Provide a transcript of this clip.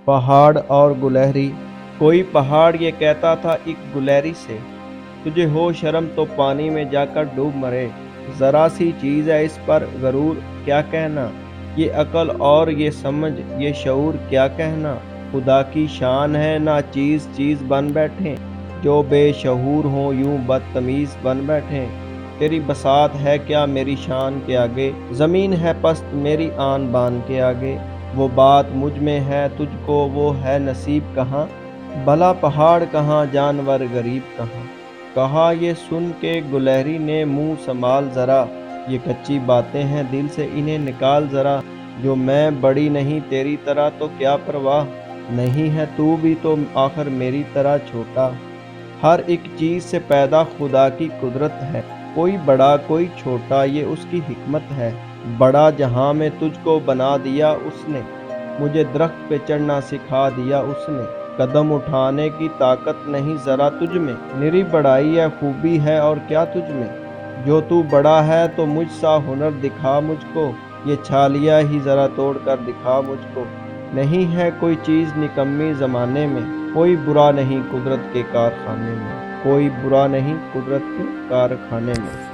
پہاڑ اور گلہری۔ کوئی پہاڑ یہ کہتا تھا ایک گلہری سے، تجھے ہو شرم تو پانی میں جا کر ڈوب مرے۔ ذرا سی چیز ہے اس پر غرور کیا کہنا، یہ عقل اور یہ سمجھ یہ شعور کیا کہنا۔ خدا کی شان ہے نہ چیز چیز بن بیٹھیں، جو بے شعور ہوں یوں بدتمیز بن بیٹھیں۔ تیری بساط ہے کیا میری شان کے آگے، زمین ہے پست میری آن بان کے آگے۔ وہ بات مجھ میں ہے تجھ کو وہ ہے نصیب کہاں، بھلا پہاڑ کہاں جانور غریب کہاں۔ کہا یہ سن کے گلہری نے منہ سنبھال ذرا، یہ کچی باتیں ہیں دل سے انہیں نکال ذرا۔ جو میں بڑی نہیں تیری طرح تو کیا پرواہ، نہیں ہے تو بھی تو آخر میری طرح چھوٹا۔ ہر ایک چیز سے پیدا خدا کی قدرت ہے، کوئی بڑا کوئی چھوٹا یہ اس کی حکمت ہے۔ بڑا جہاں میں تجھ کو بنا دیا اس نے، مجھے درخت پہ چڑھنا سکھا دیا اس نے۔ قدم اٹھانے کی طاقت نہیں ذرا تجھ میں، نری بڑائی ہے خوبی ہے اور کیا تجھ میں۔ جو تو بڑا ہے تو مجھ سا ہنر دکھا مجھ کو، یہ چھالیاں ہی ذرا توڑ کر دکھا مجھ کو۔ نہیں ہے کوئی چیز نکمی زمانے میں، کوئی برا نہیں قدرت کے کارخانے میں، کوئی برا نہیں قدرت کے کارخانے میں۔